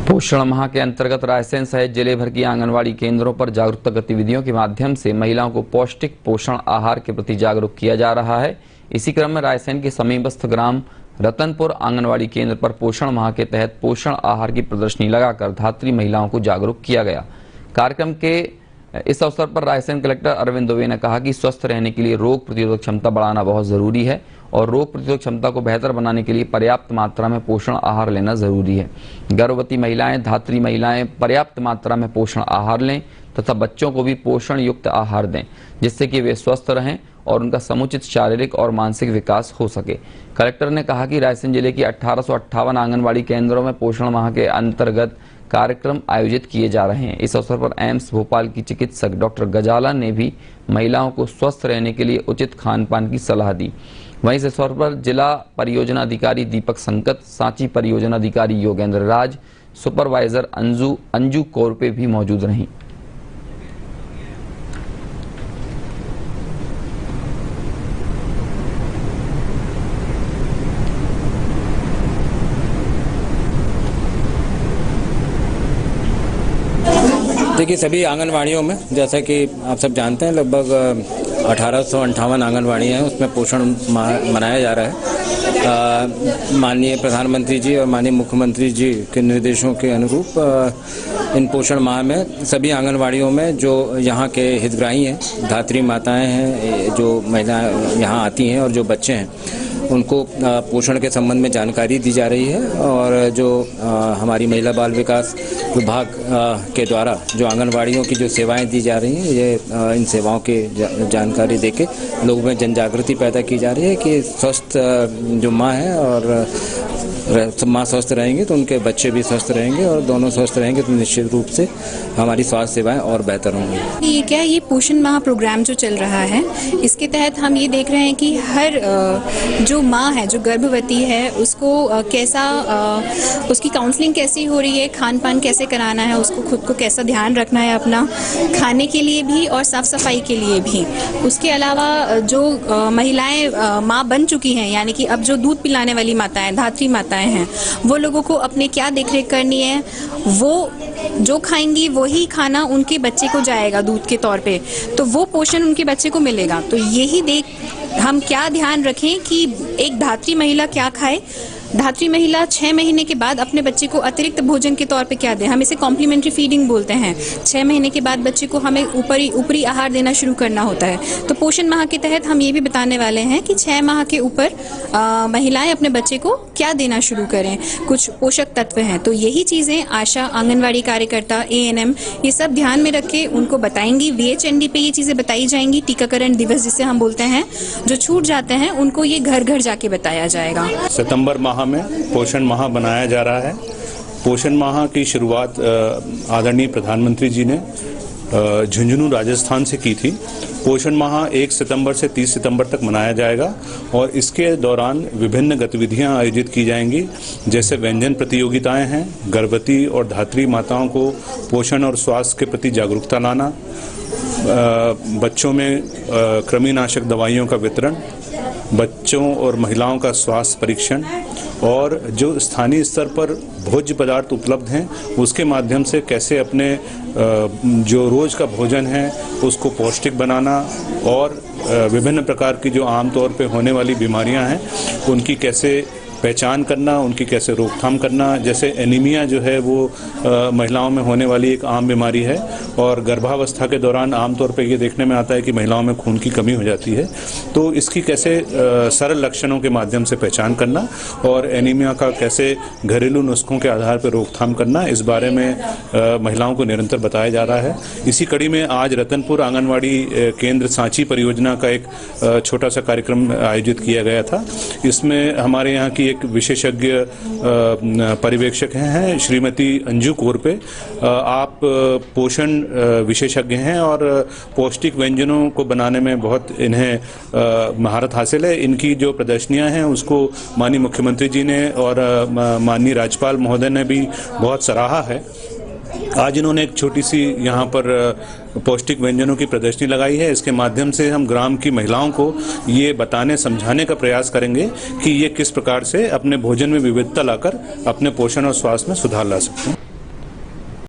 पोषण माह के अंतर्गत रायसेन सहित जिले भर की आंगनवाड़ी केंद्रों पर जागरूकता गतिविधियों के माध्यम से महिलाओं को पौष्टिक पोषण आहार के प्रति जागरूक किया जा रहा है। इसी क्रम में रायसेन के समीपस्थ ग्राम रतनपुर आंगनवाड़ी केंद्र पर पोषण माह के तहत पोषण आहार की प्रदर्शनी लगाकर धात्री महिलाओं को जागरूक किया गया। कार्यक्रम के इस अवसर पर रायसेन कलेक्टर अरविंद दुबे ने कहा कि स्वस्थ रहने के लिए रोग प्रतिरोधक क्षमता बढ़ाना बहुत जरूरी है और रोग प्रतिरोधक क्षमता को बेहतर बनाने के लिए पर्याप्त मात्रा में पोषण आहार लेना जरूरी है। गर्भवती महिलाएं, धात्री महिलाएं पर्याप्त मात्रा में पोषण आहार लें तथा बच्चों को भी पोषण युक्त आहार दें, जिससे कि वे स्वस्थ रहें और उनका समुचित शारीरिक और मानसिक विकास हो सके। कलेक्टर ने कहा कि रायसेन जिले की 1858 आंगनवाड़ी केंद्रों में पोषण माह के अंतर्गत कार्यक्रम आयोजित किए जा रहे हैं। इस अवसर पर एम्स भोपाल की चिकित्सक डॉक्टर गजाला ने भी महिलाओं को स्वस्थ रहने के लिए उचित खान पान की सलाह दी। वहीं इस अवसर पर जिला परियोजना अधिकारी दीपक संकत, सांची परियोजना अधिकारी योगेंद्र राज, सुपरवाइजर अंजू कौरपे भी मौजूद रहीं। देखिए, सभी आंगनवाड़ियों में जैसा कि आप सब जानते हैं लगभग 1858 आंगनवाड़ियाँ हैं, उसमें पोषण माह मनाया जा रहा है। माननीय प्रधानमंत्री जी और माननीय मुख्यमंत्री जी के निर्देशों के अनुरूप इन पोषण माह में सभी आंगनवाड़ियों में जो यहाँ के हितग्राही हैं, धात्री माताएं हैं, जो महिलाएं यहाँ आती हैं और जो बच्चे हैं, उनको पोषण के संबंध में जानकारी दी जा रही है। और जो हमारी महिला बाल विकास विभाग के द्वारा जो आंगनवाड़ियों की जो सेवाएं दी जा रही हैं, ये इन सेवाओं की जानकारी देके लोगों में जन जागृति पैदा की जा रही है कि स्वस्थ जो माँ है और माँ स्वस्थ रहेंगे तो उनके बच्चे भी स्वस्थ रहेंगे और दोनों स्वस्थ रहेंगे तो निश्चित रूप से हमारी स्वास्थ्य सेवाएं और बेहतर होंगी। ये पोषण माह प्रोग्राम जो चल रहा है, इसके तहत हम ये देख रहे हैं कि हर जो माँ है, जो गर्भवती है, उसको कैसा उसकी काउंसलिंग कैसी हो रही है, खान पान कैसे कराना है, उसको खुद को कैसा ध्यान रखना है अपना खाने के लिए भी और साफ सफाई के लिए भी। उसके अलावा जो महिलाएं माँ बन चुकी हैं, यानी कि अब जो दूध पिलाने वाली माताएं, धात्री माताएं हैं, वो लोगों को अपने क्या देखरेख करनी है, वो जो खाएंगी वही खाना उनके बच्चे को जाएगा दूध के तौर पे, तो वो पोषण उनके बच्चे को मिलेगा। तो यही देख हम क्या ध्यान रखें कि एक धात्री महिला क्या खाए। धात्री महिला 6 महीने के बाद अपने बच्चे को अतिरिक्त भोजन के तौर पे क्या दें, हम इसे कॉम्प्लीमेंट्री फीडिंग बोलते हैं। 6 महीने के बाद बच्चे को हमें ऊपरी आहार देना शुरू करना होता है। तो पोषण माह के तहत हम ये भी बताने वाले हैं कि 6 माह के ऊपर महिलाएं अपने बच्चे को क्या देना शुरू करें, कुछ पोषक तत्व हैं। तो यही चीज़ें आशा, आंगनवाड़ी कार्यकर्ता, ANM ये सब ध्यान में रख के उनको बताएंगी। VHND पे ये चीज़ें बताई जाएंगी। टीकाकरण दिवस जिसे हम बोलते हैं, जो छूट जाते हैं उनको ये घर घर जाके बताया जाएगा। सितंबर माह में पोषण माह बनाया जा रहा है। पोषण माह की शुरुआत आदरणीय प्रधानमंत्री जी ने झुंझुनू राजस्थान से की थी। पोषण माह 1 सितंबर से 30 सितंबर तक मनाया जाएगा और इसके दौरान विभिन्न गतिविधियां आयोजित की जाएंगी, जैसे व्यंजन प्रतियोगिताएं हैं, गर्भवती और धात्री माताओं को पोषण और स्वास्थ्य के प्रति जागरूकता लाना, बच्चों में कृमिनाशक दवाइयों का वितरण, बच्चों और महिलाओं का स्वास्थ्य परीक्षण और जो स्थानीय स्तर पर भोज्य पदार्थ उपलब्ध हैं उसके माध्यम से कैसे अपने जो रोज का भोजन है उसको पौष्टिक बनाना और विभिन्न प्रकार की जो आमतौर पे होने वाली बीमारियां हैं उनकी कैसे पहचान करना, उनकी कैसे रोकथाम करना। जैसे एनीमिया जो है वो महिलाओं में होने वाली एक आम बीमारी है और गर्भावस्था के दौरान आमतौर पे ये देखने में आता है कि महिलाओं में खून की कमी हो जाती है। तो इसकी कैसे सरल लक्षणों के माध्यम से पहचान करना और एनीमिया का कैसे घरेलू नुस्खों के आधार पर रोकथाम करना, इस बारे में महिलाओं को निरंतर बताया जा रहा है। इसी कड़ी में आज रतनपुर आंगनवाड़ी केंद्र सांची परियोजना का एक छोटा सा कार्यक्रम आयोजित किया गया था। इसमें हमारे यहाँ की एक विशेषज्ञ पर्यवेक्षक हैं श्रीमती अंजू कौरपे। आप पोषण विशेषज्ञ हैं और पौष्टिक व्यंजनों को बनाने में बहुत इन्हें महारत हासिल है। इनकी जो प्रदर्शनियां हैं उसको माननीय मुख्यमंत्री जी ने और माननीय राज्यपाल महोदय ने भी बहुत सराहा है। आज इन्होंने एक छोटी सी यहाँ पर पौष्टिक व्यंजनों की प्रदर्शनी लगाई है। इसके माध्यम से हम ग्राम की महिलाओं को ये बताने समझाने का प्रयास करेंगे कि ये किस प्रकार से अपने भोजन में विविधता लाकर अपने पोषण और स्वास्थ्य में सुधार ला सकते हैं।